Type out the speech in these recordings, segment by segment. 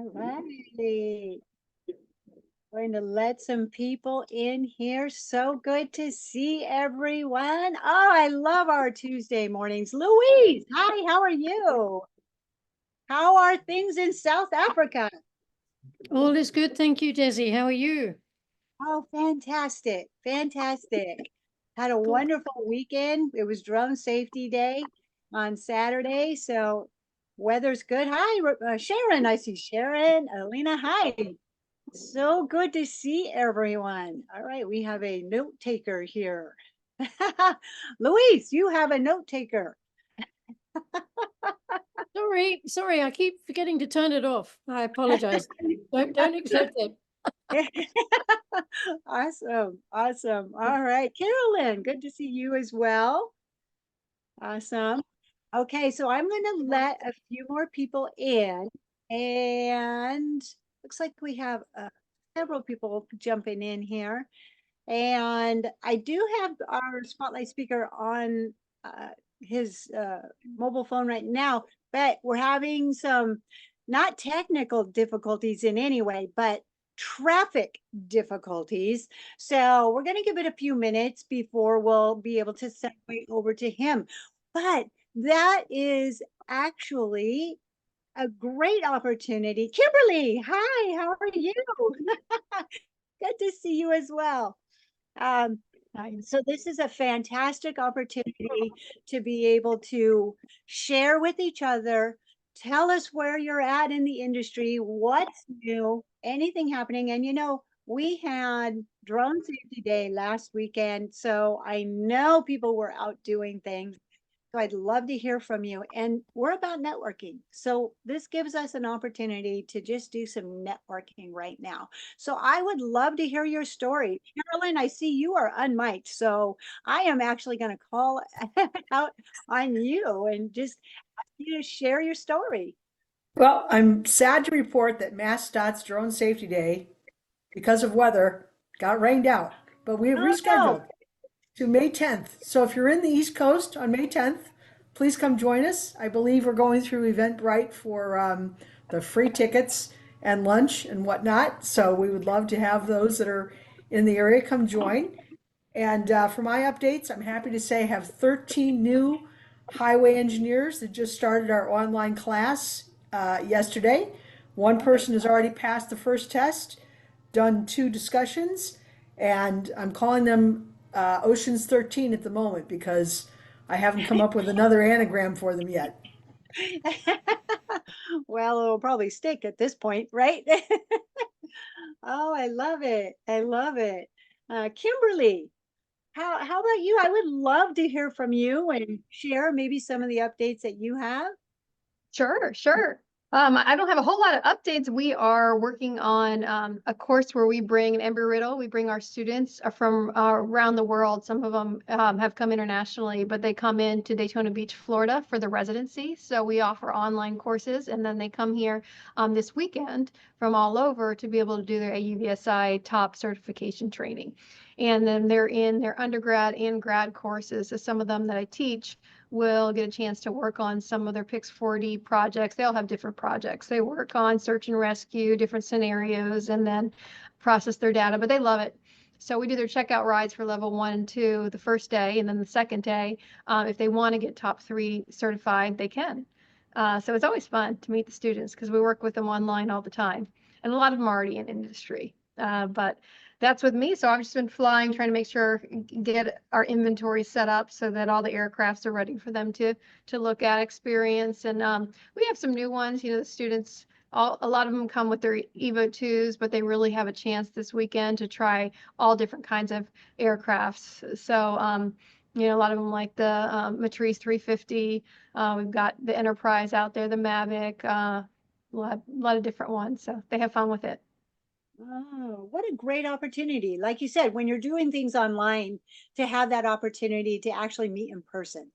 All right. Going to let some people in here. So good to see everyone. Oh, I love our Tuesday mornings. Louise, hi, how are you? How are things in South Africa? All is good, thank you, Desi. How are you? Oh, fantastic. Fantastic. Had a wonderful weekend. It was drone safety day on Saturday, so weather's good. Hi, Sharon. I see Sharon. Alina, hi. So good to see everyone. All right, we have a note taker here. Luis, you have a note taker. Sorry, I keep forgetting to turn it off. I apologize. Don't accept it. Awesome, awesome. All right, Carolyn, good to see you as well. Awesome. Okay, so I'm going to let a few more people in, and looks like we have several people jumping in here. And I do have our spotlight speaker on his mobile phone right now, but we're having some not technical difficulties in any way, but traffic difficulties. So we're going to give it a few minutes before we'll be able to segue over to him. But that is actually a great opportunity. Kimberly, hi, how are you? Good to see you as well. So this is a fantastic opportunity to be able to share with each other, tell us where you're at in the industry, what's new, anything happening. And we had Drone Safety Day last weekend, so I know people were out doing things. So I'd love to hear from you. And we're about networking. So this gives us an opportunity to just do some networking right now. So I would love to hear your story. Carolyn, I see you are unmiked. So I am actually going to call out on you and just ask you to share your story. Well, I'm sad to report that MassDOT's Drone Safety Day, because of weather, got rained out, but we have Oh, rescheduled to May 10th. So if you're in the East Coast on May 10th, please come join us. I believe we're going through Eventbrite for the free tickets and lunch and whatnot. So we would love to have those that are in the area come join. And for my updates, I'm happy to say I have 13 new highway engineers that just started our online class yesterday. One person has already passed the first test, done 2 discussions, and I'm calling them Oceans 13 at the moment because I haven't come up with another anagram for them yet. Well, it'll probably stick at this point, right? Oh, I love it. I love it. Kimberly, how about you? I would love to hear from you and share maybe some of the updates that you have. Sure, sure. I don't have a whole lot of updates. We are working on a course where we bring an Embry-Riddle. We bring our students from around the world. Some of them have come internationally, but they come in to Daytona Beach, Florida for the residency. So we offer online courses, and then they come here this weekend from all over to be able to do their AUVSI top certification training. And then they're in their undergrad and grad courses. So some of them that I teach will get a chance to work on some of their Pix 4D projects. They all have different projects. They work on search and rescue, different scenarios, and then process their data, but they love it. So we do their checkout rides for level 1 and 2 the first day, and then the second day, if they want to get top 3 certified, they can. So it's always fun to meet the students because we work with them online all the time. And a lot of them are already in industry. But that's with me. So I've just been flying, trying to make sure get our inventory set up so that all the aircrafts are ready for them to look at, experience. And we have some new ones. The students, a lot of them come with their Evo 2s, but they really have a chance this weekend to try all different kinds of aircrafts. So a lot of them like the Matrice 350. We've got the Enterprise out there, the Mavic, a lot of different ones. So they have fun with it. Oh, what a great opportunity. Like you said, when you're doing things online, to have that opportunity to actually meet in person.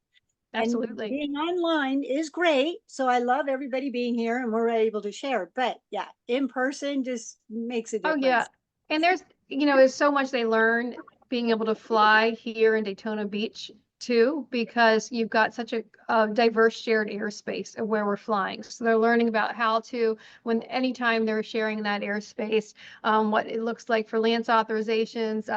Absolutely. And being online is great. So I love everybody being here and we're able to share. But yeah, in person just makes a difference. Oh, yeah. And there's so much they learn being able to fly here in Daytona Beach too, because you've got such a diverse shared airspace of where we're flying. So they're learning about how to, when anytime they're sharing that airspace, what it looks like for Lance authorizations.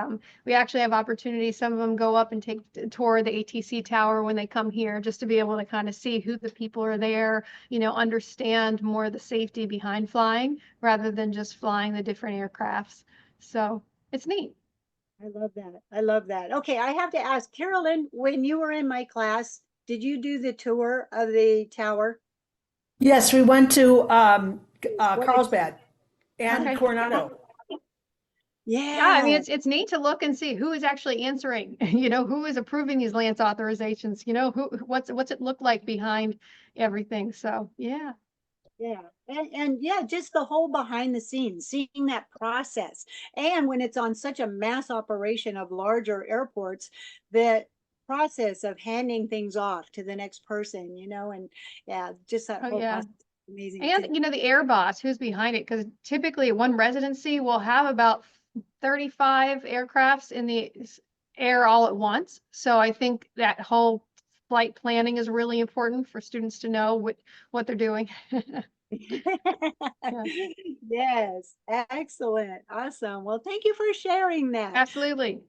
We actually have opportunities. Some of them go up and take a tour of the ATC tower when they come here, just to be able to kind of see who the people are there, you know, understand more of the safety behind flying rather than just flying the different aircrafts. So it's neat. I love that. I love that. Okay, I have to ask, Carolyn, when you were in my class, did you do the tour of the tower? Yes, we went to What Carlsbad and Okay. Coronado. Yeah, I mean, Yeah, it's neat to look and see who is actually answering, you know, who is approving these Lance authorizations, you know, what's it look like behind everything. So yeah. yeah. And yeah, just the whole behind the scenes, seeing that process. And when it's on such a mass operation of larger airports, the process of handing things off to the next person, you know, and yeah, just that Oh whole yeah. process is amazing too. And you know, the air boss who's behind it, because typically one residency will have about 35 aircrafts in the air all at once. So I think that whole flight planning is really important for students to know what they're doing. Yeah, Yes, excellent. Awesome. Well, thank you for sharing that. absolutely.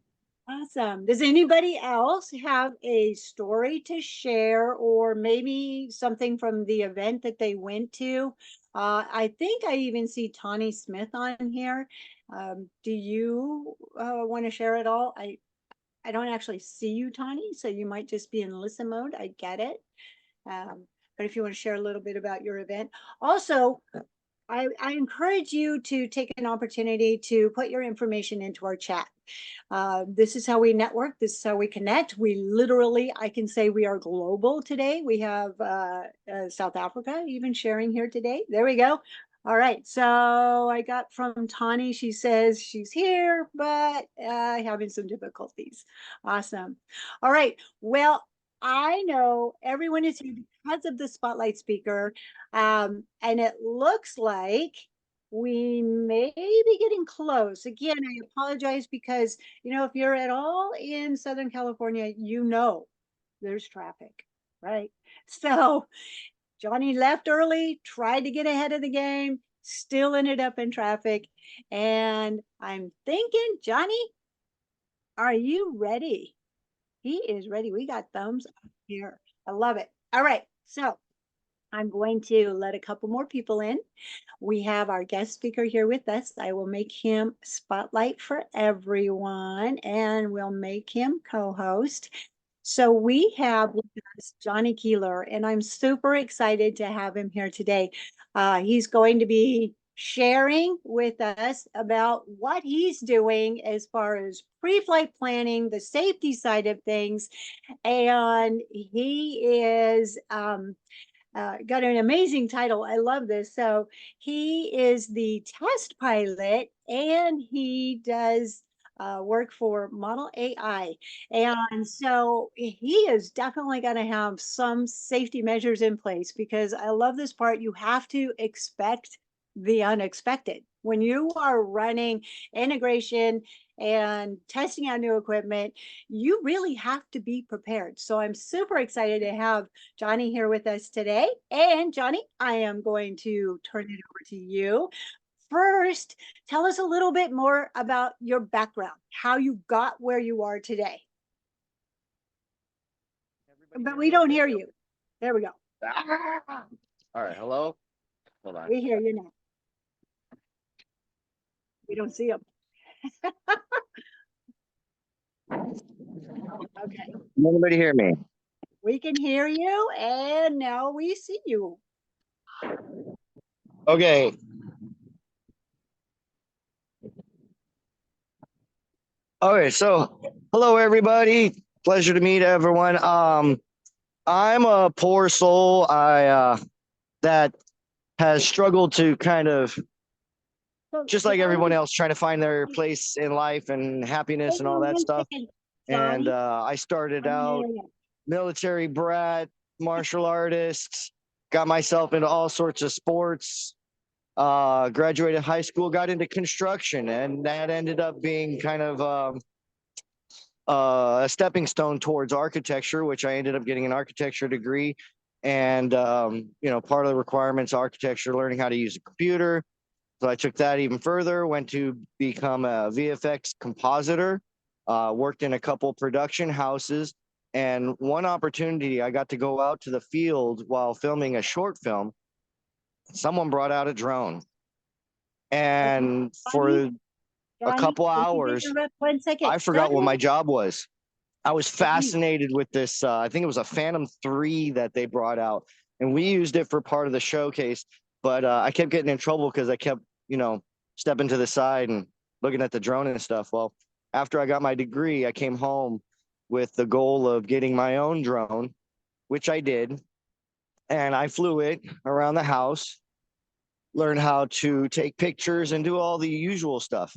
Awesome. Does anybody else have a story to share or maybe something from the event that they went to? I think I even see Tawny Smith on here. Do you want to share it all? I don't actually see you, Tawny, so you might just be in listen mode. I get it. Um, but if you want to share a little bit about your event. Also, I encourage you to take an opportunity to put your information into our chat. This is how we network. This is how we connect. We literally, I can say we are global today. We have South Africa even sharing here today. There we go. All right. So I got from Tani, she says she's here, but having some difficulties. Awesome. All right. Well, I know everyone is here because of the spotlight speaker. And it looks like we may be getting close. Again, I apologize because, you know, if you're at all in Southern California, you know there's traffic, right? So Johnny left early, tried to get ahead of the game, still ended up in traffic. And I'm thinking, Johnny, are you ready? He is ready. We got thumbs up here. I love it. All right. So I'm going to let a couple more people in. We have our guest speaker here with us. I will make him spotlight for everyone and we'll make him co-host. So we have with us Johnny Keeler, and I'm super excited to have him here today. He's going to be sharing with us about what he's doing as far as pre-flight planning, the safety side of things, and he is got an amazing title. I love this. So he is the test pilot and he does work for Modal AI. And so he is definitely going to have some safety measures in place because I love this part. You have to expect the unexpected. When you are running integration and testing out new equipment, you really have to be prepared. So I'm super excited to have Johnny here with us today. And Johnny, I am going to turn it over to you. First, tell us a little bit more about your background, how you got where you are today. But we don't hear you. There we go. All right, hello. Hold on. We hear you now. We don't see them. Okay. Can anybody hear me? We can hear you and now we see you. Okay. Okay, so hello everybody. Pleasure to meet everyone. I'm a poor soul. That has struggled to kind of just like everyone else trying to find their place in life and happiness and all that stuff. And I started out military brat, martial artist, got myself into all sorts of sports, graduated high school, got into construction, and that ended up being kind of a stepping stone towards architecture, which I ended up getting an architecture degree. And, part of the requirements, architecture, learning how to use a computer. So I took that even further, went to become a VFX compositor, worked in a couple production houses. And one opportunity, I got to go out to the field while filming a short film. Someone brought out a drone. And for a couple hours, 1 second. I forgot what my job was. I was fascinated with this. I think it was a Phantom 3 that they brought out, and we used it for part of the showcase. But I kept getting in trouble because I kept, stepping to the side and looking at the drone and stuff. Well, after I got my degree, I came home with the goal of getting my own drone, which I did. And I flew it around the house, learned how to take pictures and do all the usual stuff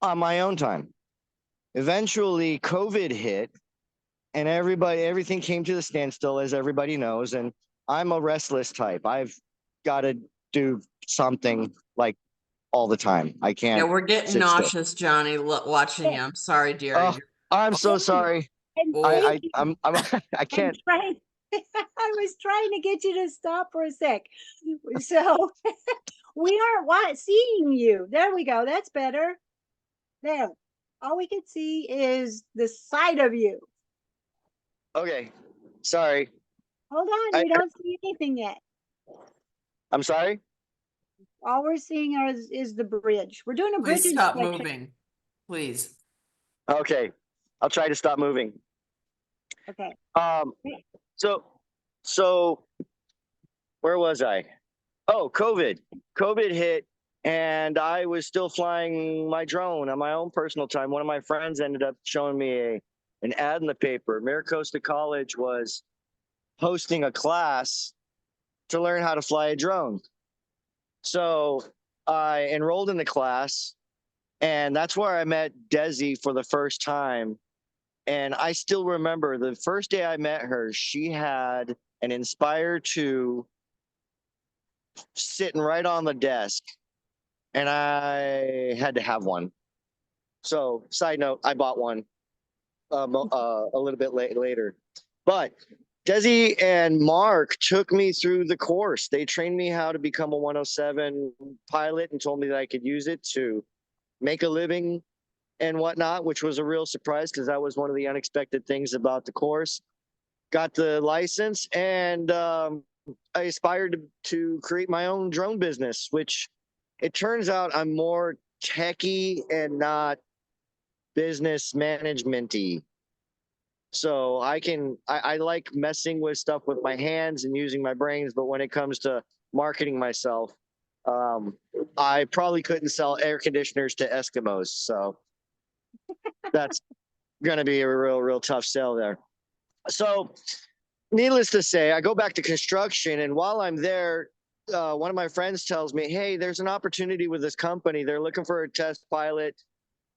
on my own time. Eventually, COVID hit, and everything came to the standstill, as everybody knows. And I'm a restless type. I've got to do something like all the time. I can't. Yeah, we're getting sit still. nauseous, Johnny, watching you. I'm sorry, dear. Oh, I'm so sorry. I'm I can't. I was trying to get you to stop for a sec. So we aren't seeing you. There we go. That's better. There. All we can see is the side of you. Okay. Sorry. Hold on. We don't see anything yet. I'm sorry. All we're seeing is the bridge. We're doing a bridge. Please stop inspection. moving. Please. Okay. I'll try to stop moving. Okay. So where was I? Oh, COVID hit, and I was still flying my drone on my own personal time. One of my friends ended up showing me an ad in the paper. Maricosta College was hosting a class to learn how to fly a drone. So I enrolled in the class, and that's where I met Desi for the first time. And I still remember the first day I met her, she had an Inspire 2 sitting right on the desk, and I had to have one. So, side note, I bought one a little bit later. But Desi and Mark took me through the course. They trained me how to become a 107 pilot and told me that I could use it to make a living and whatnot, which was a real surprise because that was one of the unexpected things about the course. Got the license, and I aspired to create my own drone business, which it turns out I'm more techie and not business management-y. So I like messing with stuff with my hands and using my brains, but when it comes to marketing myself, I probably couldn't sell air conditioners to Eskimos. So that's going to be a real tough sell there. So needless to say, I go back to construction, and while I'm there, one of my friends tells me, hey, there's an opportunity with this company. They're looking for a test pilot.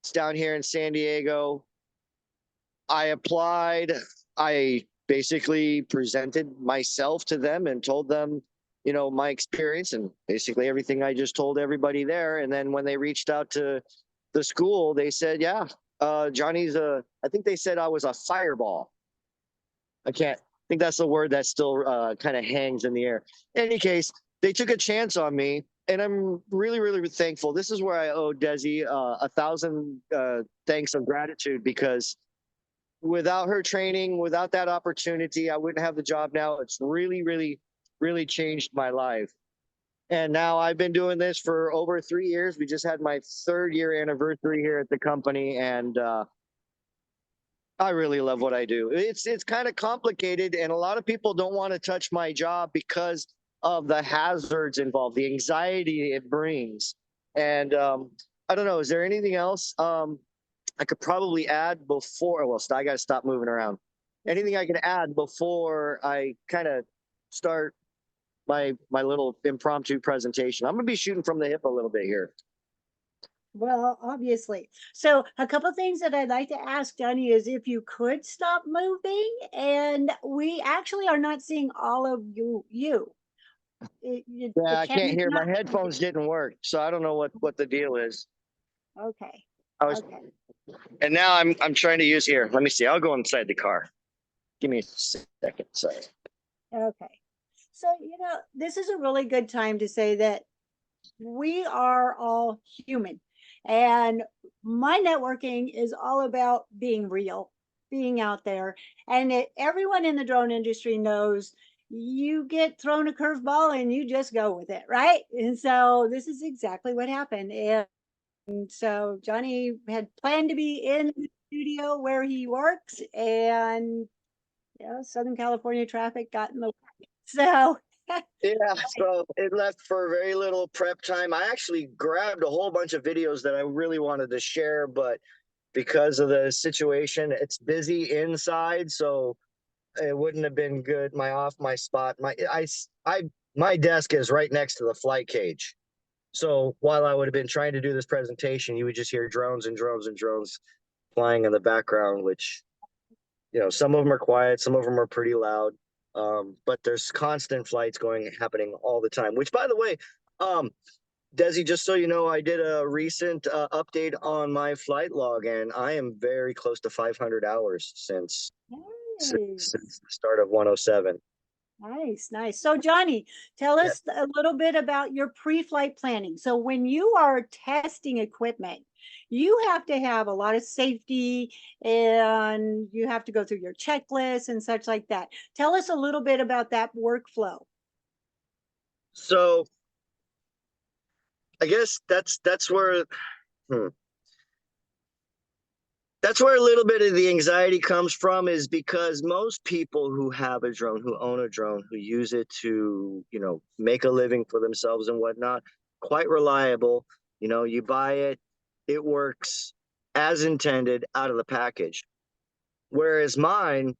It's down here in San Diego. I applied. I basically presented myself to them and told them, my experience and basically everything I just told everybody there. And then when they reached out to the school, they said, yeah, Johnny's I think they said I was a fireball. I think that's the word that still kind of hangs in the air. In any case, they took a chance on me, and I'm really thankful. This is where I owe Desi 1,000 thanks of gratitude, because without her training, without that opportunity, I wouldn't have the job now. It's really changed my life. And now I've been doing this for over 3 years. We just had my 3rd year anniversary here at the company, and I really love what I do. It's kind of complicated, and a lot of people don't want to touch my job because of the hazards involved, the anxiety it brings. And I don't know, is there anything else I could probably add before? Well, I got to stop moving around. Anything I can add before I kind of start my little impromptu presentation? I'm going to be shooting from the hip a little bit here. Well, obviously. So a couple things that I'd like to ask Johnny is if you could stop moving, and we actually are not seeing all of you. Yeah, I can't hear. My headphones didn't work, so I don't know what the deal is. Okay. I was Okay. And now I'm trying to use here. Let me see. I'll go inside the car. Give me a second. Sorry. Okay. So, this is a really good time to say that we are all human. And my networking is all about being real, being out there. And everyone in the drone industry knows you get thrown a curveball and you just go with it, right? And so this is exactly what happened. And so Johnny had planned to be in the studio where he works, and Southern California traffic got in the way. So Yeah, so it left for very little prep time. I actually grabbed a whole bunch of videos that I really wanted to share, but because of the situation, it's busy inside, so it wouldn't have been good. My spot, my desk is right next to the flight cage. So while I would have been trying to do this presentation, you would just hear drones and drones and drones flying in the background, which, some of them are quiet, some of them are pretty loud. But there's constant flights happening all the time, which, by the way, Desi, just so you know, I did a recent update on my flight log, and I am very close to 500 hours since nice. since the start of 107. Nice, nice. So Johnny, tell Yeah. us a little bit about your pre-flight planning. So when you are testing equipment, you have to have a lot of safety and you have to go through your checklist and such like that. Tell us a little bit about that workflow. So I guess that's where that's where a little bit of the anxiety comes from, is because most people who have a drone, who own a drone, who use it to, make a living for themselves and whatnot, quite reliable. You buy it, it works as intended out of the package. Whereas mine,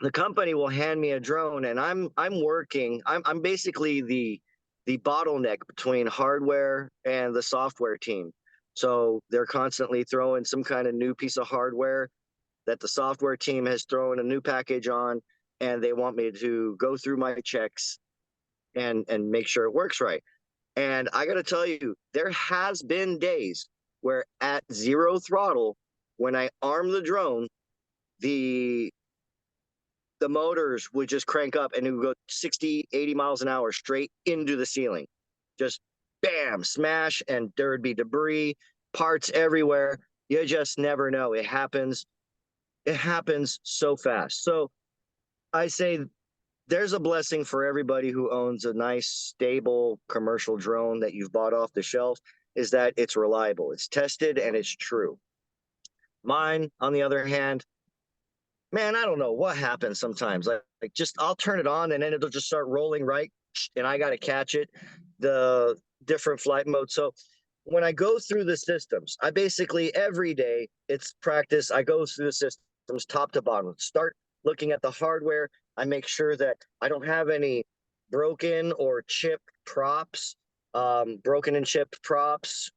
the company will hand me a drone, and I'm basically the bottleneck between hardware and the software team. So they're constantly throwing some kind of new piece of hardware that the software team has thrown a new package on, and they want me to go through my checks and make sure it works right. And I got to tell you, there has been days where at zero throttle, when I arm the drone, the the motors would just crank up and it would go 60, 80 miles an hour straight into the ceiling. Just bam, smash, and there would be debris, parts everywhere. You just never know. It happens so fast. So I say there's a blessing for everybody who owns a nice, stable commercial drone that you've bought off the shelf, is that it's reliable, it's tested, and it's true. Mine, on the other hand, man, I don't know what happens sometimes. Like just I'll turn it on and then it'll just start rolling right, and I got to catch it, the different flight modes. So when I go through the systems, I basically every day, it's practice. I go through the systems top to bottom, start looking at the hardware. I make sure that I don't have any broken or chipped props. Broken and chipped props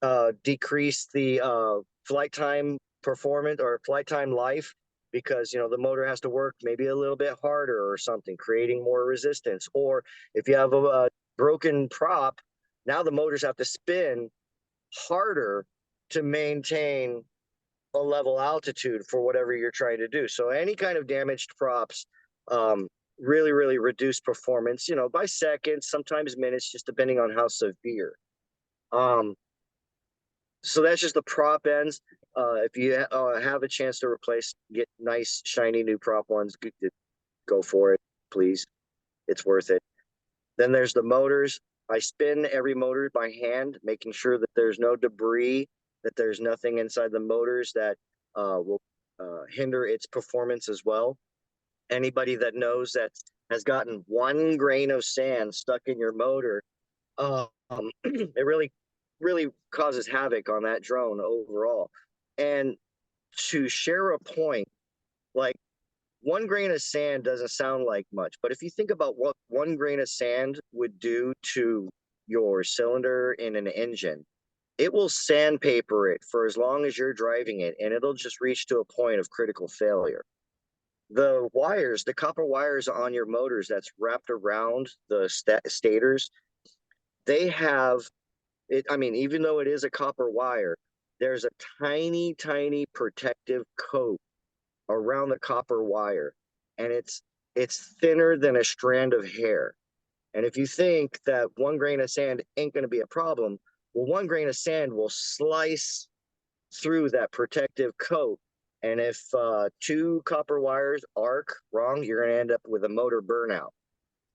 decrease the flight time performance or flight time life, because the motor has to work maybe a little bit harder or something, creating more resistance. Or if you have a broken prop, now the motors have to spin harder to maintain a level altitude for whatever you're trying to do. So any kind of damaged props really reduce performance, by seconds, sometimes minutes, just depending on how severe. So that's just the prop ends. If you have a chance to get nice, shiny new prop ones, go for it, please. It's worth it. Then there's the motors. I spin every motor by hand, making sure that there's no debris, that there's nothing inside the motors that will hinder its performance as well. Anybody that knows that has gotten one grain of sand stuck in your motor, it really causes havoc on that drone overall. And to share a point, like, one grain of sand doesn't sound like much, but if you think about what one grain of sand would do to your cylinder in an engine, it will sandpaper it for as long as you're driving it, and it'll just reach to a point of critical failure. The copper wires on your motors that's wrapped around the stators, they have it. I mean, even though it is a copper wire, there's a tiny, tiny protective coat around the copper wire, and it's thinner than a strand of hair. And if you think that one grain of sand ain't going to be a problem, well, one grain of sand will slice through that protective coat. And if two copper wires arc wrong, you're going to end up with a motor burnout.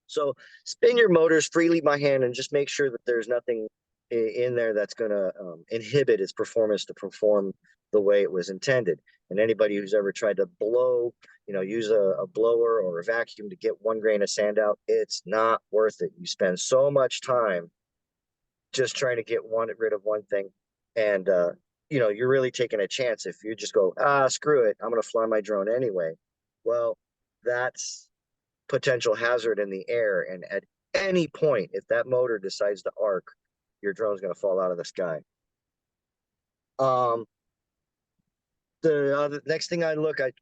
So spin your motors freely by hand and just make sure that there's nothing in there that's going to inhibit its performance to perform the way it was intended. And anybody who's ever tried to blow, use a blower or a vacuum to get one grain of sand out, it's not worth it. You spend so much time just trying to get rid of one thing. And, you're really taking a chance if you just go, screw it, I'm going to fly my drone anyway. Well, that's potential hazard in the air. And at any point, if that motor decides to arc, your drone's going to fall out of the sky. The next thing I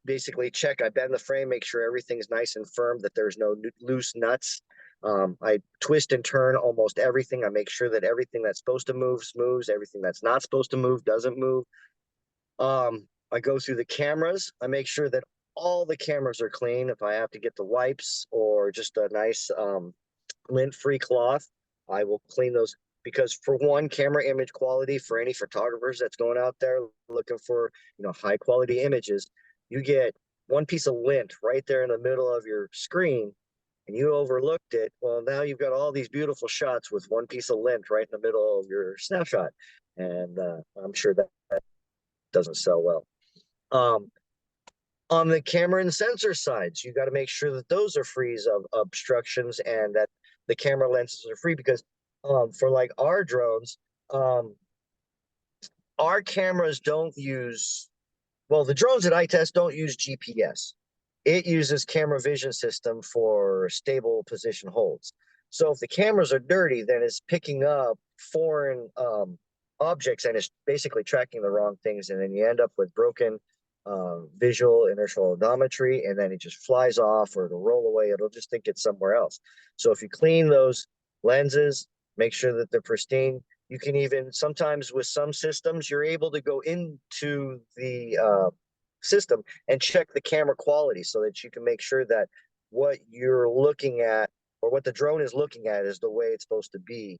basically check, I bend the frame, make sure everything's nice and firm, that there's no loose nuts. I twist and turn almost everything. I make sure that everything that's supposed to move moves, everything that's not supposed to move doesn't move. I go through the cameras. I make sure that all the cameras are clean. If I have to get the wipes or just a nice lint-free cloth, I will clean those, because for one, camera image quality, for any photographers that's going out there looking for high quality images, you get one piece of lint right there in the middle of your screen and you overlooked it. Well, now you've got all these beautiful shots with one piece of lint right in the middle of your snapshot, and I'm sure that doesn't sell well. On the camera and sensor sides, you got to make sure that those are free of obstructions and that the camera lenses are free, because for like our drones, our cameras don't use, well, the drones that I test don't use GPS. It uses camera vision system for stable position holds. So if the cameras are dirty, then it's picking up foreign objects and it's basically tracking the wrong things. And then you end up with broken visual inertial odometry, and then it just flies off, or it'll roll away. It'll just think it's somewhere else. So if you clean those lenses, make sure that they're pristine. You can even, sometimes with some systems, you're able to go into the system and check the camera quality so that you can make sure that what you're looking at, or what the drone is looking at, is the way it's supposed to be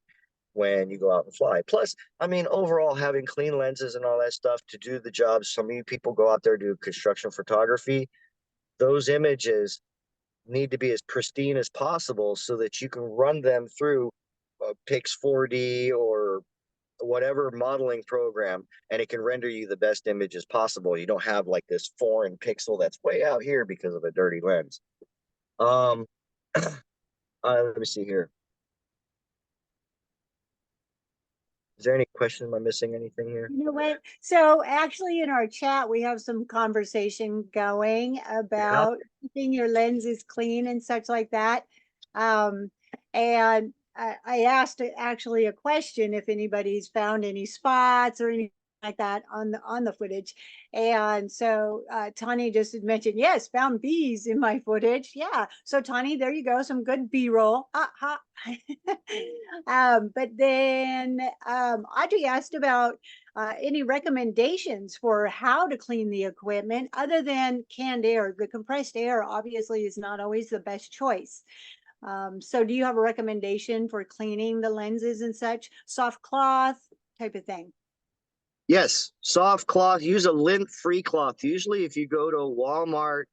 when you go out and fly. Plus, I mean, overall, having clean lenses and all that stuff to do the job. Some of you people go out there to do construction photography. Those images need to be as pristine as possible so that you can run them through Pix 4D or whatever modeling program, and it can render you the best images possible. You don't have like this foreign pixel that's way out here because of a dirty lens. Let me see here. Is there any question? Am I missing anything here? You know what? So actually in our chat, we have some conversation going about keeping your lenses clean and such like that. And I asked actually a question if anybody's found any spots or anything like that on the footage. And so Tani just had mentioned, yes, found bees in my footage. Yeah. So Tani, there you go. Some good B-roll. But then Audrey asked about any recommendations for how to clean the equipment other than canned air. The compressed air obviously is not always the best choice. So do you have a recommendation for cleaning the lenses and such? Soft cloth type of thing? Yes, soft cloth. Use a lint-free cloth. Usually if you go to Walmart,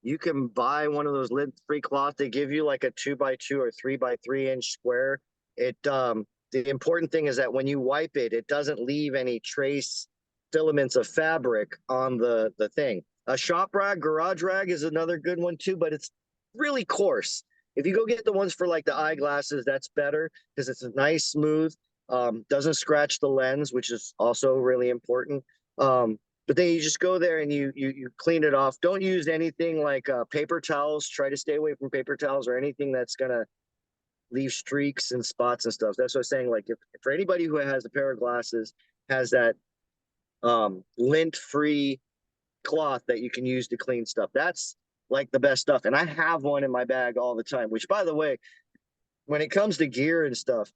you can buy one of those lint-free cloth. They give you like a 2x2 or 3x3 inch square. The important thing is that when you wipe it, it doesn't leave any trace filaments of fabric on the thing. A shop rag, garage rag is another good one too, but it's really coarse. If you go get the ones for like the eyeglasses, that's better because it's a nice, smooth, doesn't scratch the lens, which is also really important. But then you just go there and you clean it off. Don't use anything like paper towels. Try to stay away from paper towels or anything that's gonna leave streaks and spots and stuff. That's what I'm saying. Like if for anybody who has a pair of glasses has that lint-free cloth that you can use to clean stuff, that's like the best stuff. And I have one in my bag all the time, which by the way, when it comes to gear and stuff,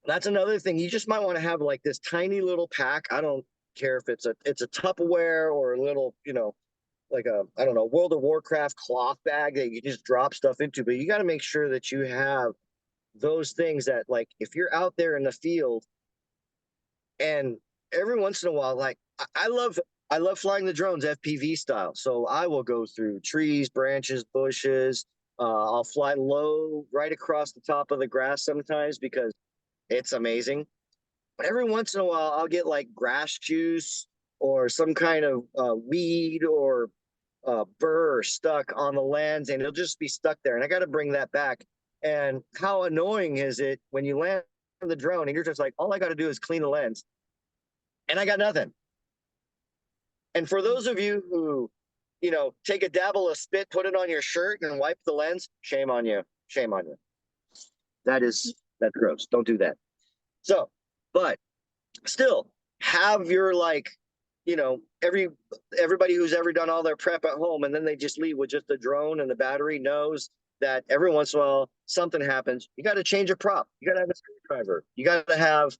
that's another thing. You just might want to have like this tiny little pack. care if it's a Tupperware or a little, like a, I don't know, World of Warcraft cloth bag that you just drop stuff into. But you got to make sure that you have those things that, like, if you're out there in the field and every once in a while, like I love flying the drones FPV style. So I will go through trees, branches, bushes. I'll fly low right across the top of the grass sometimes because it's amazing. But every once in a while, I'll get like grass juice or some kind of weed or burr stuck on the lens, and it'll just be stuck there. And I got to bring that back. And how annoying is it when you land the drone and you're just like, all I got to do is clean the lens, and I got nothing. And for those of you who, take a dabble of spit, put it on your shirt, and wipe the lens, shame on you. Shame on you. That's gross. Don't do that. So, but still have your, like, everybody who's ever done all their prep at home and then they just leave with just a drone and the battery knows that every once in a while something happens. You got to change a prop. You got to have a screwdriver. You got to have,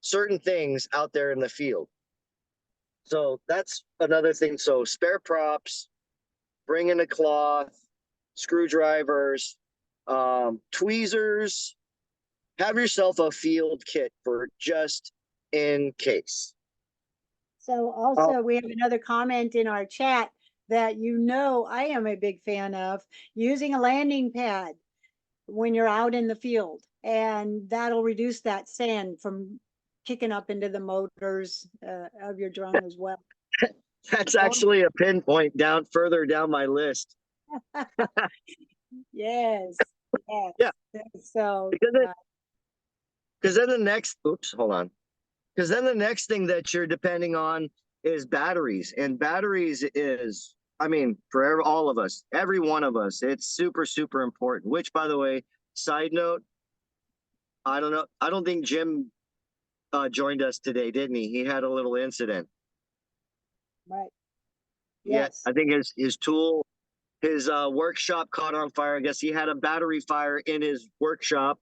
certain things out there in the field. So that's another thing. So spare props, bring in a cloth, screwdrivers, tweezers. Have yourself a field kit for just in case. So also we have another comment in our chat that I am a big fan of using a landing pad when you're out in the field, and that'll reduce that sand from kicking up into the motors of your drone as well. That's actually a pinpoint further down my list. Yes. Yeah. So because then the next because then the next thing that you're depending on is batteries. And batteries is, I mean, for all of us, every one of us, it's super, super important. Which, by the way, side note, I don't know. I don't think Jim joined us today, didn't he? He had a little incident. Right. Yes. Yeah, I think his tool, his workshop caught on fire. I guess he had a battery fire in his workshop.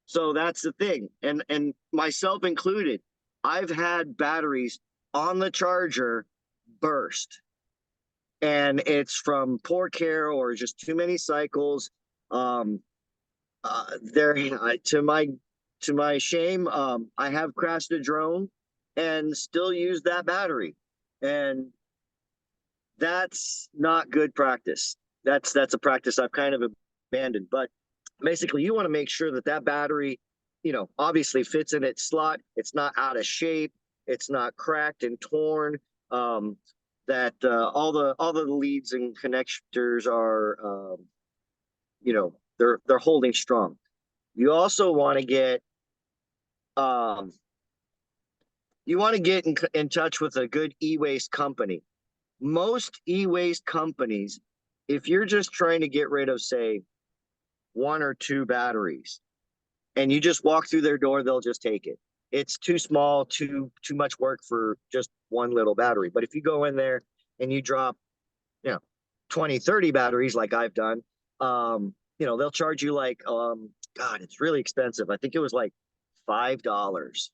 So that's the thing. And myself included, I've had batteries on the charger burst. And it's from poor care or just too many cycles. To my shame, I have crashed a drone and still use that battery. And that's not good practice. That's a practice I've kind of abandoned. But basically, you want to make sure that battery, obviously fits in its slot. It's not out of shape. It's not cracked and torn. That all the leads and connectors are, they're holding strong. You also want to get, in touch with a good e-waste company. Most e-waste companies, if you're just trying to get rid of, say, 1 or 2 batteries, and you just walk through their door, they'll just take it. It's too small, too much work for just one little battery. But if you go in there and you drop, 20, 30 batteries like I've done, they'll charge you like, God, it's really expensive. I think it was like $5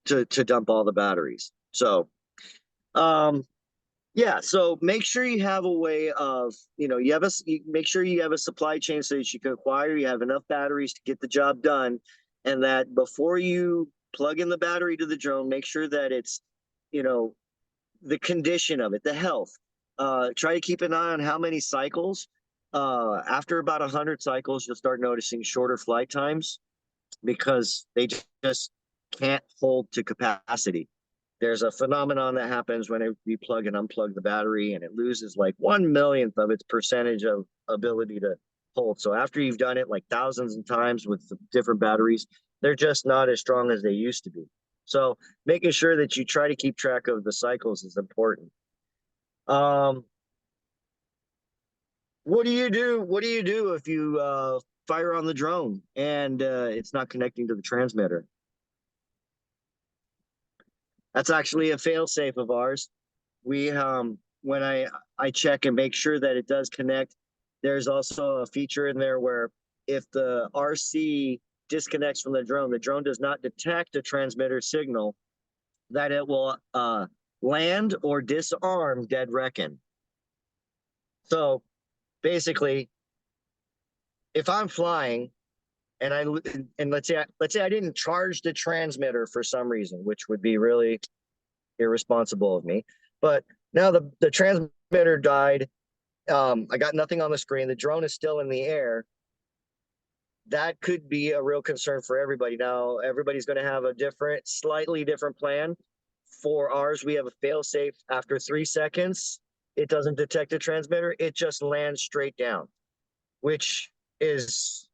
to dump all the batteries. So, yeah, so make sure you have a way of, make sure you have a supply chain so that you can you have enough batteries to get the job done. And that before you plug in the battery to the drone, make sure that it's, the condition of it, the health. Try to keep an eye on how many cycles. After about 100 cycles, you'll start noticing shorter flight times because they just can't hold to capacity. There's a phenomenon that happens when you plug and unplug the battery, and it loses like 1/1,000,000th of its percentage of ability to hold. So after you've done it like thousands of times with different batteries, they're just not as strong as they used to be. So making sure that you try to keep track of the cycles is important. What do you do? What do you do if you fire on the drone and it's not connecting to the transmitter? That's actually a fail-safe of ours. We when I check and make sure that it does connect, there's also a feature in there where if the RC disconnects from the drone does not detect a transmitter signal that it will land or disarm dead reckon. So basically, if I'm flying and let's say I didn't charge the transmitter for some reason, which would be really irresponsible of me, but now the transmitter died. I got nothing on the screen. The drone is still in the air. That could be a real concern for everybody. Now, everybody's going to have a slightly different plan. For ours, we have a fail-safe. After 3 seconds, it doesn't detect a transmitter. It just lands straight down, which is,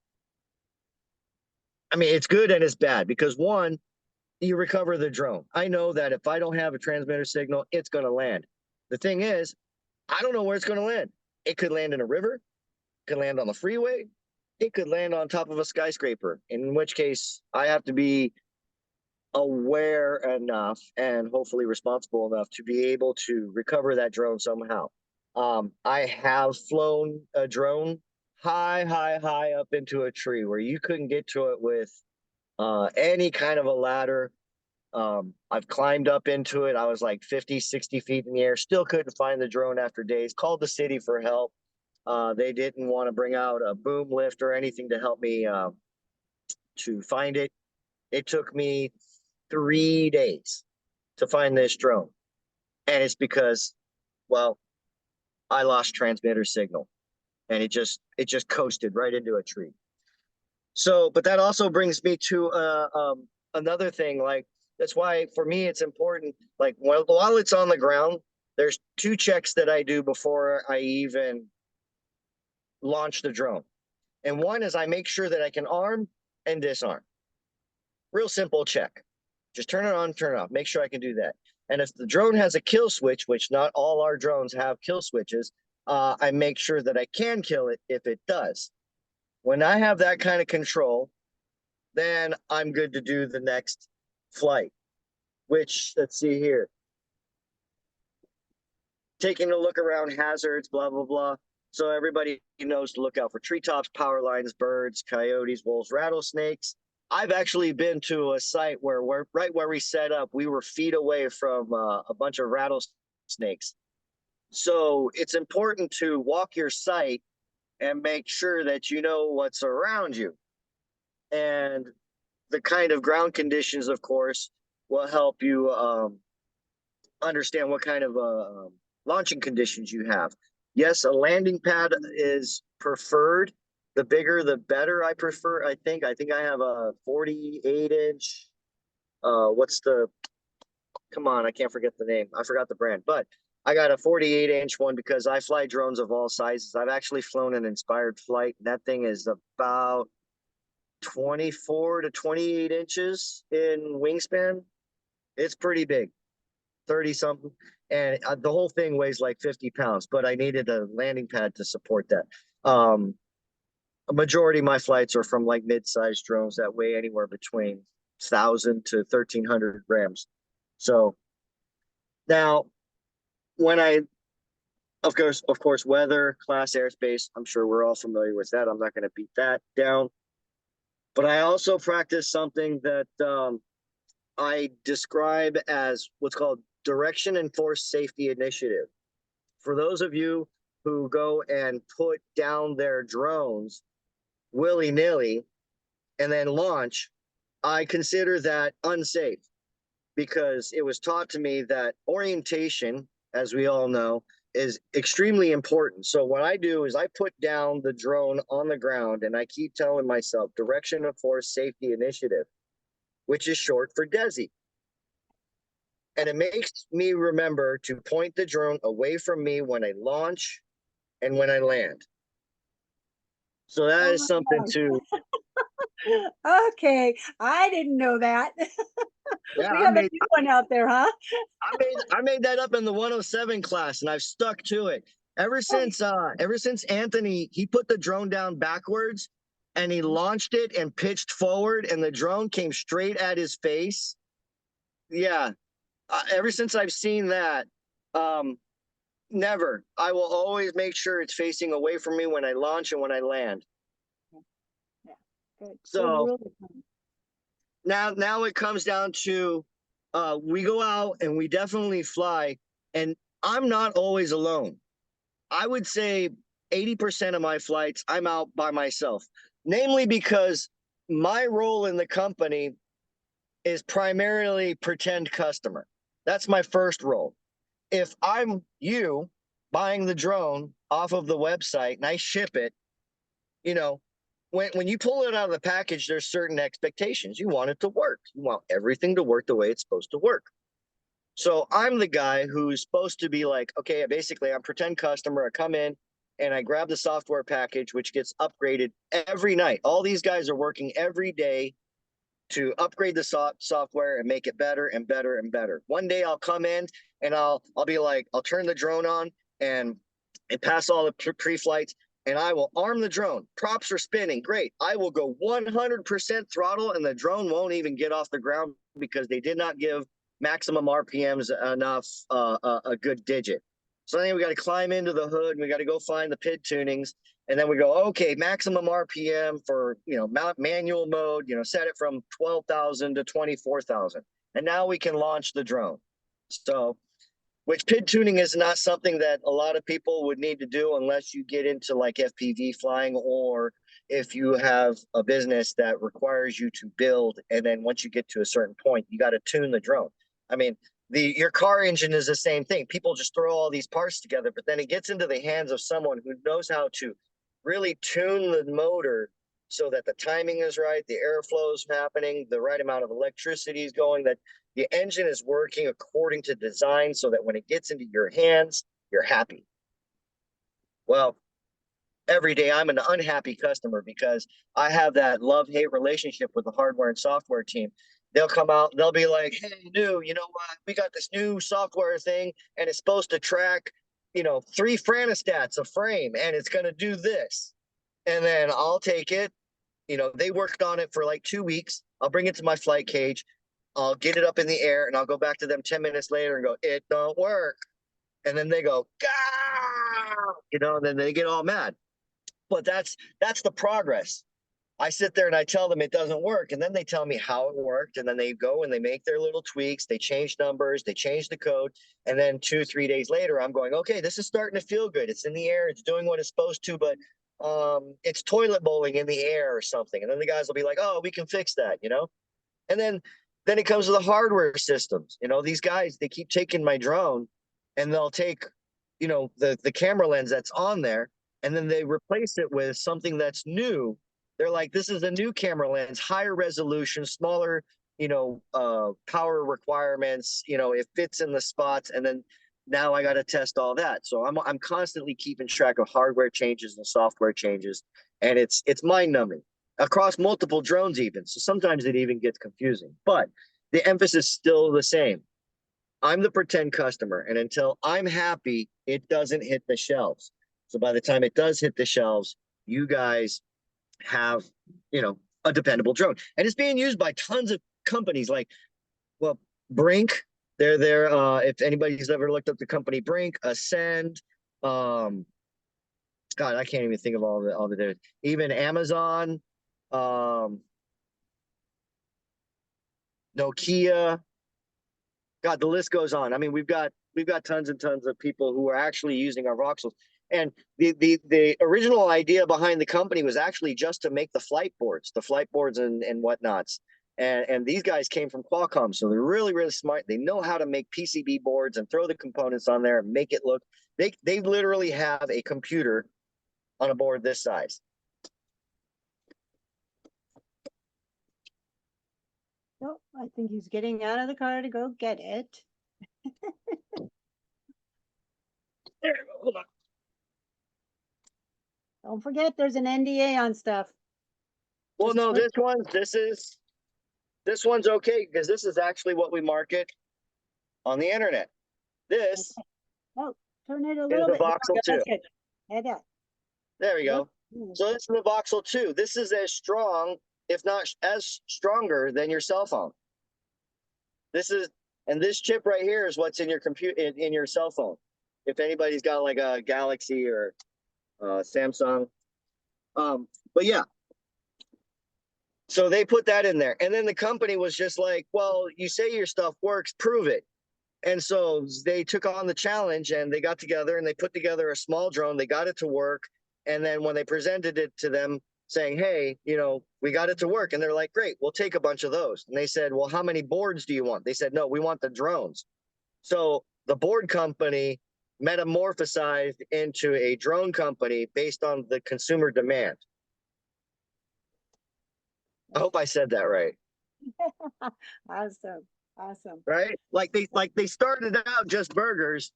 I mean, it's good and it's bad because one, you recover the drone. I know that if I don't have a transmitter signal, it's going to land. The thing is, I don't know where it's going to land. It could land in a river, it could land on the freeway, it could land on top of a skyscraper, in which case I have to be aware enough and hopefully responsible enough to be able to recover that drone somehow. I have flown a drone high up into a tree where you couldn't get to it with any kind of a ladder. I've climbed up into it. I was like 50, 60 feet in the air, still couldn't find the drone after days, called the city for help. They didn't want to bring out a boom lift or anything to help me to find it. It took me 3 days to find this drone. And it's because, well, I lost transmitter signal and it just coasted right into a tree. So, but that also brings me to another thing. Like, that's why for me, it's important. Like while it's on the ground, there's 2 checks that I do before I even launch the drone. And one is I make sure that I can arm and disarm. Real simple check. Just turn it on, turn it off. Make sure I can do that. And if the drone has a kill switch, which not all our drones have kill switches, I make sure that I can kill it if it does. When I have that kind of control, then I'm good to do the next flight, which, let's see here. Taking a look around hazards, blah, blah, blah. So everybody knows to look out for treetops, power lines, birds, coyotes, wolves, rattlesnakes. I've actually been to a site where we're right where we set up. We were feet away from a bunch of rattlesnakes. So it's important to walk your site and make sure that you know what's around you. And the kind of ground conditions, of course, will help you understand what kind of launching conditions you have. Yes, a landing pad is preferred. The bigger, the better. I prefer. I think I have a 48-inch. Come on, I can't forget the name. I forgot the brand, but I got a 48-inch one because I fly drones of all sizes. I've actually flown an inspired flight. That thing is about 24 to 28 inches in wingspan. It's pretty big, 30 something. And the whole thing weighs like 50 pounds, but I needed a landing pad to support that. A majority of my flights are from like mid-sized drones that weigh anywhere between 1,000 to 1,300 grams. So now when of course, weather, class airspace, I'm sure we're all familiar with that. I'm not going to beat that down. But I also practice something that I describe as what's called direction and force safety initiative. For those of you who go and put down their drones willy-nilly and then launch, I consider that unsafe because it was taught to me that orientation, as we all know, is extremely important. So what I do is I put down the drone on the ground and I keep telling myself direction of force safety initiative, which is short for DESI. And it makes me remember to point the drone away from me when I launch and when I land. So that is something to. Okay, I didn't know that. Yeah, We have a new one out there, huh? I made that up in the 107 class and I've stuck to it. Ever since Anthony, he put the drone down backwards and he launched it and pitched forward and the drone came straight at his face. Yeah. Ever since I've seen that, never. I will always make sure it's facing away from me when I launch and when I land. Good. So Rule of thumb. now it comes down to we go out and we definitely fly, and I'm not always alone. I would say 80% of my flights I'm out by myself, namely because my role in the company is primarily pretend customer. That's my first role. If I'm you buying the drone off of the website and I ship it, you know, when you pull it out of the package, there's certain expectations. You want it to work. You want everything to work the way it's supposed to work. So I'm the guy who's supposed to be like, okay, basically I'm pretend customer. I come in and I grab the software package, which gets upgraded every night. All these guys are working every day to upgrade the software and make it better and better and better. One day I'll come in and I'll be like, I'll turn the drone on and pass all the pre-flights, and I will arm the drone. Props are spinning, great. I will go 100% throttle and the drone won't even get off the ground because they did not give maximum RPMs enough a good digit. So then we got to climb into the hood and we got to go find the PID tunings. And then we go, okay, maximum RPM for, manual mode, set it from 12,000 to 24,000. And now we can launch the drone. So, which PID tuning is not something that a lot of people would need to do unless you get into like FPV flying, or if you have a business that requires you to build. And then once you get to a certain point, you got to tune the drone. I mean, your car engine is the same thing. People just throw all these parts together, but then it gets into the hands of someone who knows how to really tune the motor so that the timing is right, the airflow is happening, the right amount of electricity is going, that the engine is working according to design so that when it gets into your hands, you're happy. Well, every day I'm an unhappy customer because I have that love-hate relationship with the hardware and software team. They'll come out, they'll be like, hey, you know what? We got this new software thing and it's supposed to track, 3 franostats a frame and it's going to do this. And then I'll take it. They worked on it for like 2 weeks. I'll bring it to my flight cage. I'll get it up in the air and I'll go back to them 10 minutes later and go, it don't work. And then they go, Gah! And then they get all mad. But that's the progress. I sit there and I tell them it doesn't work. And then they tell me how it worked. And then they go and they make their little tweaks. They change numbers. They change the code. And then 2-3 days later, I'm going, okay, this is starting to feel good. It's in the air. It's doing what it's supposed to, but it's toilet bowling in the air or something. And then the guys will be like, oh, we can fix that, And then it comes to the hardware systems. These guys, they keep taking my drone and they'll take, the camera lens that's on there, and then they replace it with something that's new. They're like, this is a new camera lens, higher resolution, smaller, power requirements, it fits in the spots. And then now I got to test all that. So I'm constantly keeping track of hardware changes and software changes. And it's mind numbing across multiple drones even. So sometimes it even gets confusing, but the emphasis is still the same. I'm the pretend customer. And until I'm happy, it doesn't hit the shelves. So by the time it does hit the shelves, you guys have, a dependable drone. And it's being used by tons of companies like, well, Brink. They're there. If anybody's ever looked up the company Brink, Ascend, God, I can't even think of all the even Amazon, Nokia. God, the list goes on. I mean, we've got tons and tons of people who are actually using our voxels. And the original idea behind the company was actually just to make the flight boards and whatnots. And these guys came from Qualcomm, so they're really, really smart. They know how to make PCB boards and throw the components on there and make it look. They literally have a computer on a board this size. Oh, I think he's getting out of the car to go get it. There, hold on. Don't forget, there's an NDA on stuff. Well, Just no, click- this one's okay because this is actually what we market on the internet. This Oh, turn it a is little the bit. There voxel we go, 2. that's good. Head up. There we go. Mm. So this is the voxel 2. This is as strong, if not as stronger than your cell phone. And this chip right here is what's in your computer, in your cell phone. If anybody's got like a Galaxy or Samsung. But yeah, So they put that in there. And then the company was just like, well, you say your stuff works, prove it. And so they took on the challenge and they got together and they put together a small drone. They got it to work. And then when they presented it to them saying, hey, you know, we got it to work. And they're like, great, we'll take a bunch of those. And they said, well, how many boards do you want? They said, no, we want the drones. So the board company metamorphosized into a drone company based on the consumer demand. I hope I said that right. Awesome. Awesome. Right? Like they started out just burgers,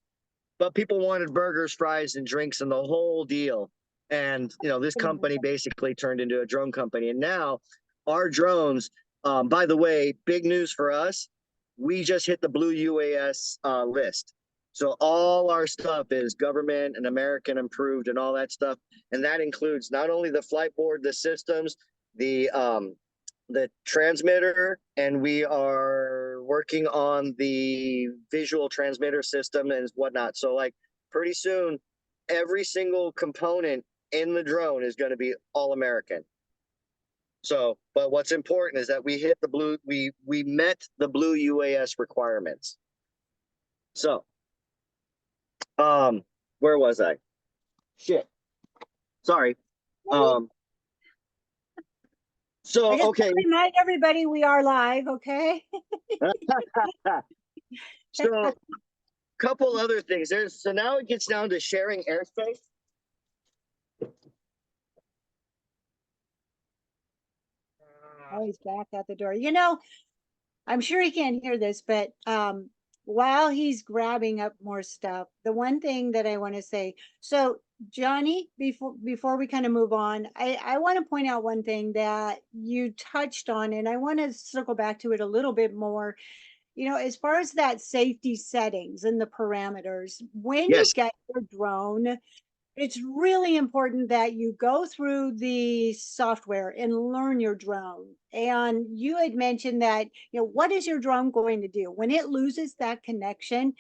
but people wanted burgers, fries, and drinks and the whole deal. And you know, this company basically turned into a drone company. And now our drones, by the way, big news for us, we just hit the Blue UAS list. So all our stuff is government and American approved and all that stuff. And that includes not only the flight board, the systems, the transmitter, and we are working on the visual transmitter system and whatnot. So like pretty soon, every single component in the drone is going to be all American. So, but what's important is that we hit the blue, we met the Blue UAS requirements. So, where was I? Shit. Sorry. So, okay. Remind everybody we are live, okay? So, couple other things. So now it gets down to sharing airspace. Oh, he's back at the door. You know, I'm sure he can't hear this, but while he's grabbing up more stuff, the one thing that I want to say, so Johnny, before we kind of move on, I want to point out one thing that you touched on, and I want to circle back to it a little bit more. You know, as far as that safety settings and the parameters, when you Yes. get your drone, it's really important that you go through the software and learn your drone. And you had mentioned that, you know, what is your drone going to do? When it loses that connection,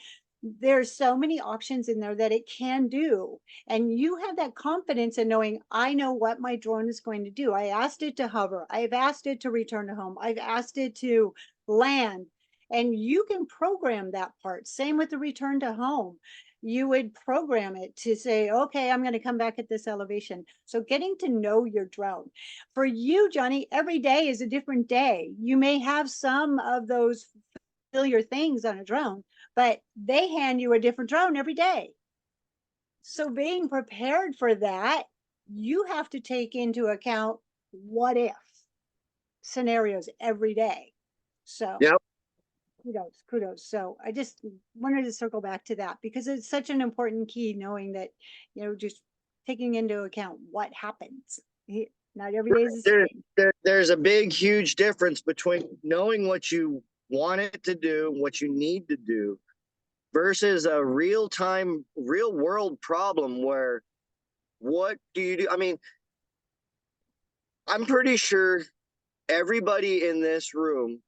there's so many options in there that it can do. And you have that confidence in knowing, I know what my drone is going to do. I asked it to hover. I've asked it to return to home. I've asked it to land. And you can program that part. Same with the return to home. You would program it to say, okay, I'm going to come back at this elevation. So getting to know your drone. For you, Johnny, every day is a different day. You may have some of those familiar things on a drone, but they hand you a different drone every day. So being prepared for that, you have to take into account what if scenarios every day. So Yep. kudos. So I just wanted to circle back to that because it's such an important key, knowing that, you know, just taking into account what happens. Not every day is the same. There's a big, huge difference between knowing what you want it to do, what you need to do, versus a real-time, real-world problem where what do you do? I mean, I'm pretty sure everybody in this room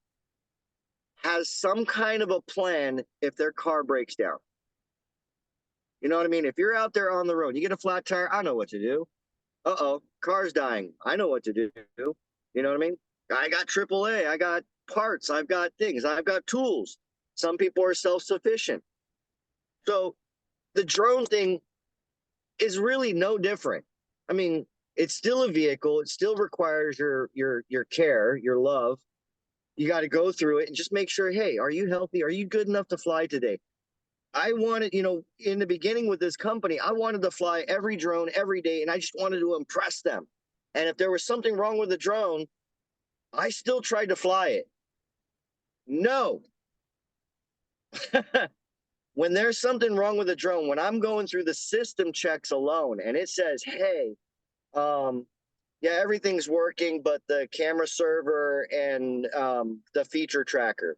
has some kind of a plan if their car breaks down. You know what I mean? If you're out there on the road, you get a flat tire, I know what to do. Uh-oh, car's dying. I know what to do. You know what I mean? I got AAA. I got parts. I've got things. I've got tools. Some people are self-sufficient. So the drone thing is really no different. I mean, it's still a vehicle. It still requires your care, your love. You got to go through it and just make sure, hey, are you healthy? Are you good enough to fly today? I wanted, you know, in the beginning with this company, I wanted to fly every drone every day, and I just wanted to impress them. And if there was something wrong with the drone, I still tried to fly it. No. When there's something wrong with a drone, when I'm going through the system checks alone and it says, hey, yeah, everything's working, but the camera server and the feature tracker.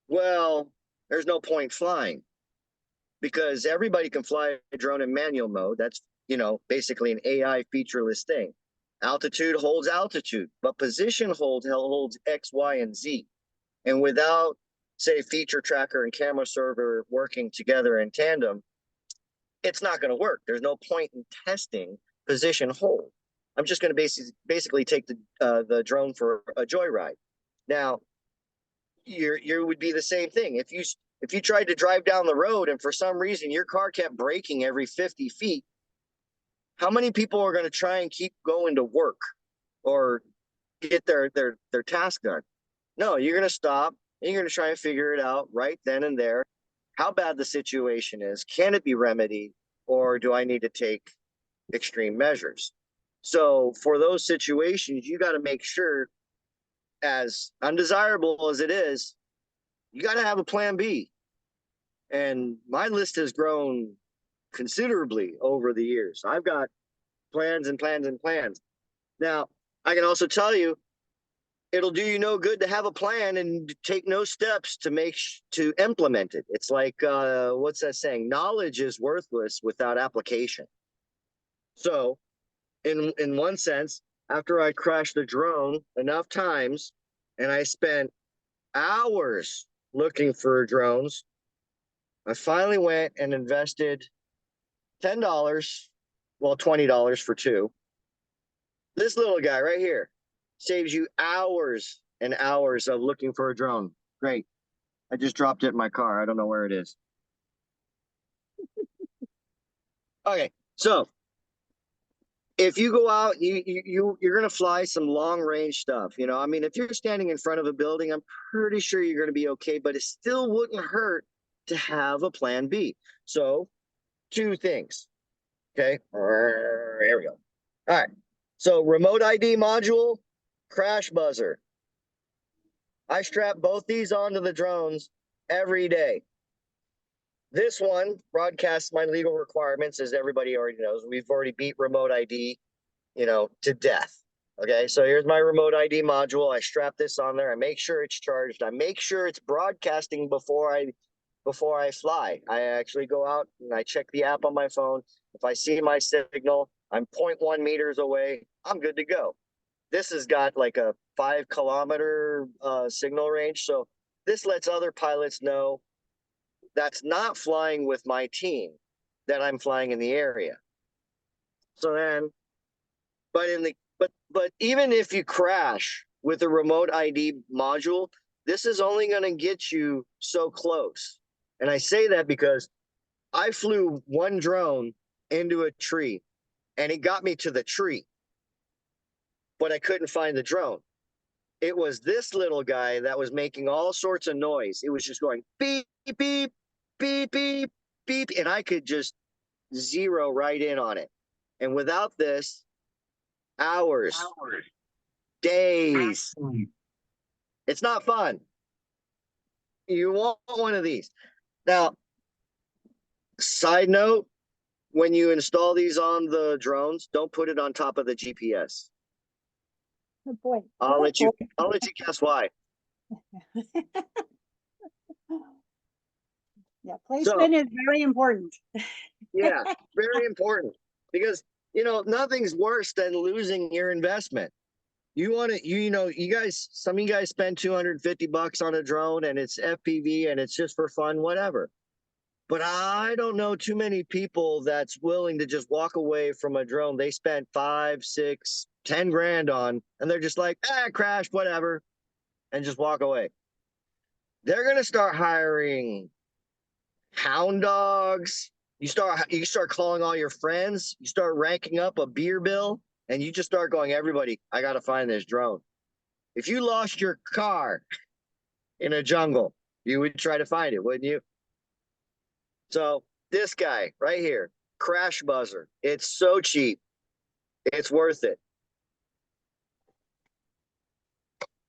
Well, there's no point flying because everybody can fly a drone in manual mode. That's, you know, basically an AI featureless thing. Altitude holds altitude, but position holds X, Y, and Z. And without, say, feature tracker and camera server working together in tandem, it's not going to work. There's no point in testing position hold. I'm just going to basically take the drone for a joyride. Now, you would be the same thing. If you tried to drive down the road and for some reason your car kept braking every 50 feet, how many people are going to try and keep going to work or get their task done? No, you're going to stop and you're going to try and figure it out right then and there, how bad the situation is. Can it be remedied, or do I need to take extreme measures? So for those situations, you got to make sure, as undesirable as it is, you got to have a plan B. And my list has grown considerably over the years. I've got plans and plans and plans. Now, I can also tell you, it'll do you no good to have a plan and take no steps to implement it. It's like, what's that saying? Knowledge is worthless without application. So in one sense, after I crashed the drone enough times and I spent hours looking for drones, I finally went and invested $10, well, $20 for two. This little guy right here saves you hours and hours of looking for a drone. Great. I just dropped it in my car. I don't know where it is. Okay, so if you go out, you're going to fly some long range stuff. You know, I mean, if you're standing in front of a building, I'm pretty sure you're going to be okay, but it still wouldn't hurt to have a plan B. So two things. Okay, here we go. All right, so remote ID module, crash buzzer. I strap both these onto the drones every day. This one broadcasts my legal requirements, as everybody already knows. We've already beat remote ID, to death. Okay, so here's my remote ID module. I strap this on there. I make sure it's charged. I make sure it's broadcasting before I fly. I actually go out and I check the app on my phone. If I see my signal, I'm 0.1 meters away, I'm good to go. This has got like a 5-kilometer signal range. So this lets other pilots know that's not flying with my team, that I'm flying in the area. So then, but even if you crash with a remote ID module, this is only going to get you so close. And I say that because I flew one drone into a tree and it got me to the tree, but I couldn't find the drone. It was this little guy that was making all sorts of noise. It was just going beep, beep, beep, beep, beep, and I could just zero right in on it. And without this, hours, days. It's not fun. You want one of these. Now, side note, when you install these on the drones, don't put it on top of the GPS. Oh boy. I'll let you guess why. Yeah, placement is very important. Yeah, very important, because nothing's worse than losing your investment. You want to, you guys, some of you guys spend $250 on a drone and it's FPV and it's just for fun, whatever. But I don't know too many people that's willing to just walk away from a drone they spent 5, 6, 10 grand on, and they're just like, crash, whatever, and just walk away. They're gonna start hiring hound dogs. You start calling all your friends. You start ranking up a beer bill, and you just start going, everybody, I gotta find this drone. If you lost your car in a jungle, you would try to find it, wouldn't you? So this guy right here, crash buzzer. It's so cheap. It's worth it.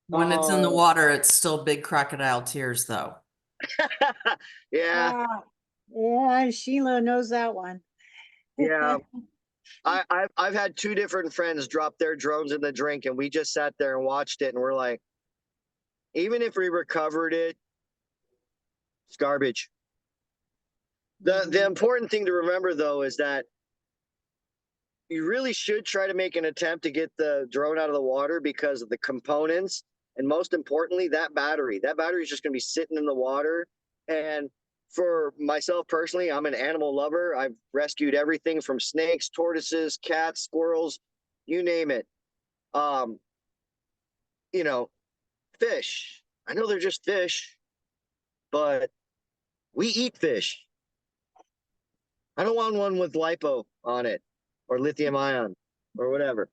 When it's in the water, it's still big crocodile tears, though. Yeah. Yeah, Sheila knows that one. Yeah. I've had 2 different friends drop their drones in the drink, and we just sat there and watched it, and we're like, even if we recovered it, it's garbage. The important thing to remember, though, is that you really should try to make an attempt to get the drone out of the water because of the components. And most importantly, that battery is just going to be sitting in the water. And for myself personally, I'm an animal lover. I've rescued everything from snakes, tortoises, cats, squirrels, you name it. You know, fish. I know they're just fish, but we eat fish. I don't want one with lipo on it or lithium ion or whatever.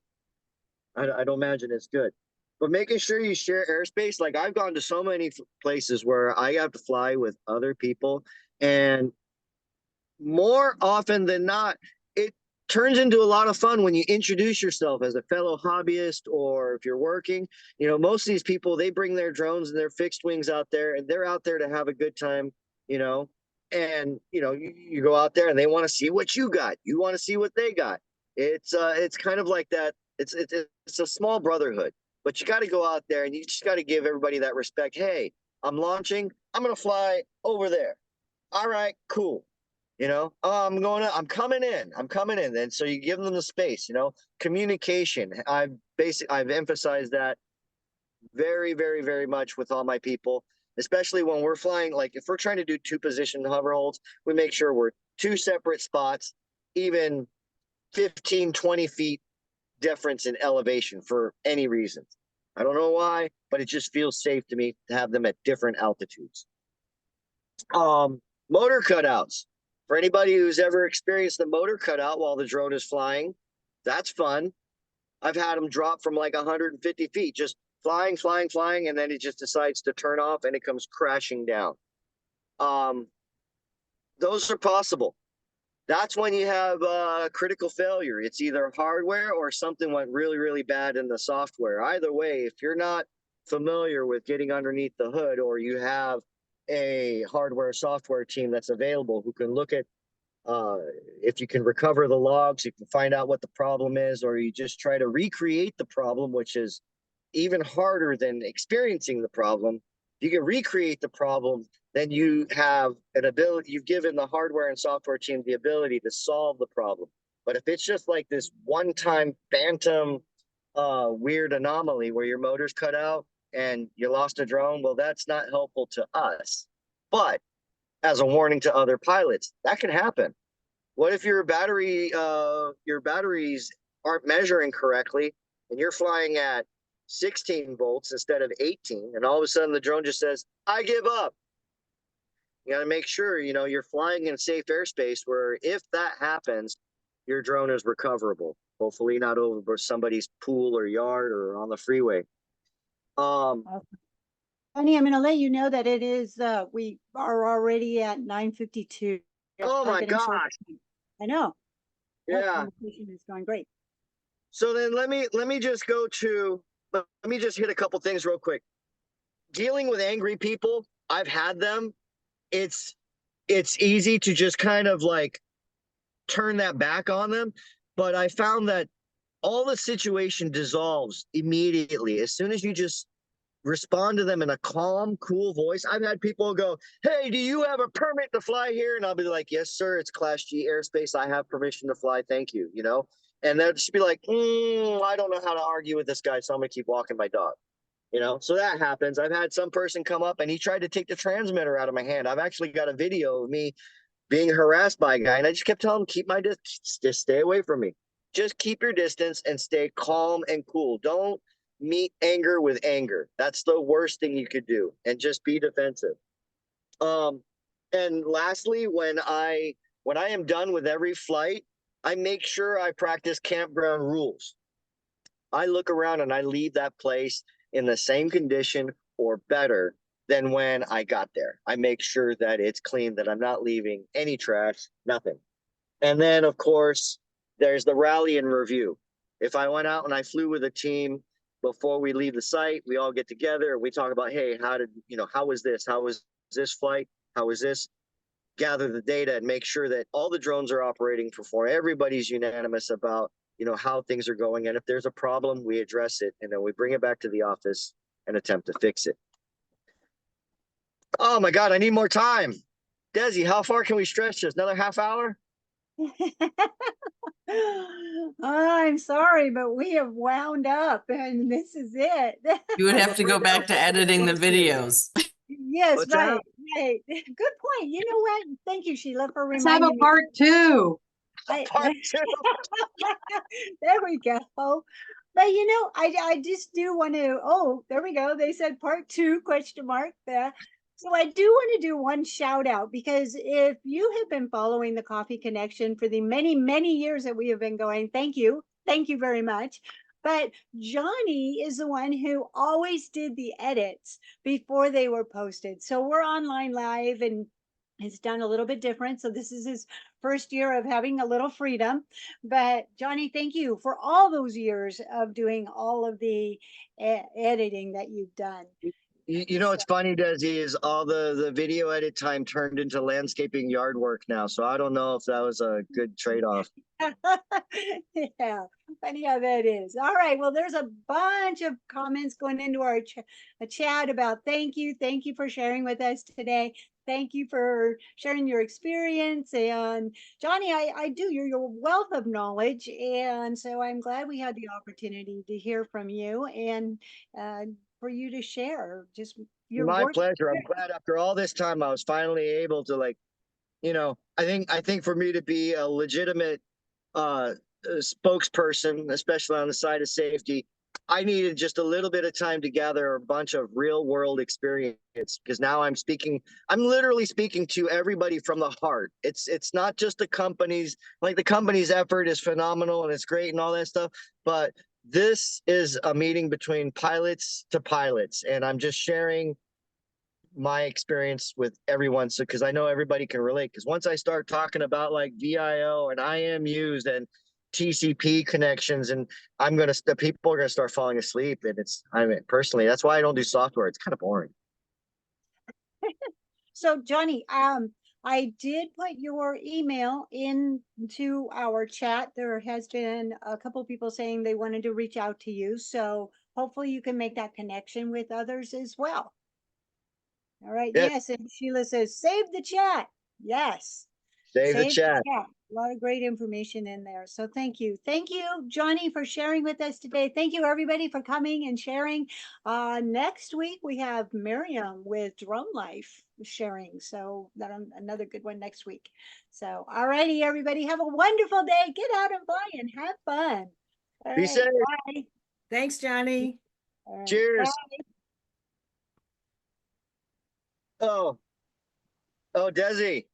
I don't imagine it's good. But making sure you share airspace, like I've gone to so many places where I have to fly with other people, and more often than not, it turns into a lot of fun when you introduce yourself as a fellow hobbyist, or if you're working. You know, most of these people, they bring their drones and their fixed wings out there, and they're out there to have a good time, you know. And you go out there and they want to see what you got. You want to see what they got. It's kind of like that. It's a small brotherhood, but you got to go out there and you just got to give everybody that respect. Hey, I'm launching. I'm going to fly over there. All right, cool. I'm coming in. And so you give them the space, communication. I've emphasized that very, very, very much with all my people, especially when we're flying. Like if we're trying to do 2-position hover holds, we make sure we're 2 separate spots, even 15, 20 feet difference in elevation for any reason. I don't know why, but it just feels safe to me to have them at different altitudes. Motor cutouts. For anybody who's ever experienced the motor cutout while the drone is flying, that's fun. I've had them drop from like 150 feet, just flying, and then it just decides to turn off and it comes crashing down. Those are possible. That's when you have a critical failure. It's either hardware or something went really, really bad in the software. Either way, if you're not familiar with getting underneath the hood, or you have a hardware software team that's available who can look at if you can recover the logs, you can find out what the problem is, or you just try to recreate the problem, which is even harder than experiencing the problem. You can recreate the problem, then you have an ability, you've given the hardware and software team the ability to solve the problem. But if it's just like this one-time phantom weird anomaly where your motor's cut out and you lost a drone, well, that's not helpful to us. But as a warning to other pilots, that can happen. What if your batteries aren't measuring correctly and you're flying at 16 volts instead of 18, and all of a sudden the drone just says, I give up? You got to make sure, you're flying in safe airspace where if that happens, your drone is recoverable. Hopefully not over somebody's pool or yard or on the freeway. Honey, I'm going to let you know that it is, we are already at 9:52. Oh my gosh. I know. Yeah. Conversation is going great. So then let me just hit a couple things real quick. Dealing with angry people, I've had them. It's easy to just kind of like turn that back on them. But I found that all the situation dissolves immediately as soon as you just respond to them in a calm, cool voice. I've had people go, hey, do you have a permit to fly here? And I'll be like, yes, sir. It's Class G airspace. I have permission to fly. Thank you. And they'll just be like, I don't know how to argue with this guy, so I'm going to keep walking my dog. So that happens. I've had some person come up and he tried to take the transmitter out of my hand. I've actually got a video of me being harassed by a guy, and I just kept telling him, keep my distance, just stay away from me. Just keep your distance and stay calm and cool. Don't meet anger with anger. That's the worst thing you could do, and just be defensive. And lastly, when I am done with every flight, I make sure I practice campground rules. I look around and I leave that place in the same condition or better than when I got there. I make sure that it's clean, that I'm not leaving any trash, nothing. And then, of course, there's the rally and review. If I went out and I flew with a team before we leave the site, we all get together and we talk about, hey, how was this? How was this flight? How was this? Gather the data and make sure that all the drones are operating for everybody's unanimous about, how things are going. And if there's a problem, we address it, and then we bring it back to the office and attempt to fix it. Oh my God, I need more time. Desi, how far can we stretch this? Another half hour? I'm sorry, but we have wound up and this is it. You would have to go back to editing the videos. Yes, What's right, that? right. Good point. You know what? Thank you, Sheila, for Let's have a reminding me. part 2. Part two. There we go. But I just do want to, oh, there we go. They said part two, question mark there. So I do want to do one shout out, because if you have been following the Coffee Connection for the many, many years that we have been going, thank you. Thank you very much. But Johnny is the one who always did the edits before they were posted. So we're online live, and it's done a little bit different. So this is his first year of having a little freedom. But Johnny, thank you for all those years of doing all of the editing that you've done. You know what's funny, Desi, is all the video edit time turned into landscaping yard work now. So I don't know if that was a good trade-off. Yeah, funny how that is. All right, well, there's a bunch of comments going into our chat about thank you for sharing with us today. Thank you for sharing your experience. And Johnny, I do, you're your wealth of knowledge, and so I'm glad we had the opportunity to hear from you and for you to share just your My work. pleasure. I'm glad after all this time I was finally able to, like, I think for me to be a legitimate spokesperson, especially on the side of safety, I needed just a little bit of time to gather a bunch of real world experience, because now I'm literally speaking to everybody from the heart. It's not just the companies, like the company's effort is phenomenal and it's great and all that stuff, but this is a meeting between pilots to pilots, and I'm just sharing my experience with everyone. So, because I know everybody can relate, because once I start talking about like VIO and IMUs and TCP connections, and the people are gonna start falling asleep. And personally, that's why I don't do software. It's kind of boring. So Johnny, I did put your email into our chat. There has been a couple people saying they wanted to reach out to you. So hopefully you can make that connection with others as well. All right. Yes. Yes. And Sheila says, save the chat. Yes. Save the chat. A lot of great information in there. So thank you. Thank you, Johnny, for sharing with us today. Thank you, everybody, for coming and sharing. Next week, we have Miriam with Drone Life sharing. So that's another good one next week. So, all righty, everybody, have a wonderful day. Get out and fly and have fun. All Be right, safe. bye. Thanks, Johnny. All right, Cheers. bye. Oh, Desi.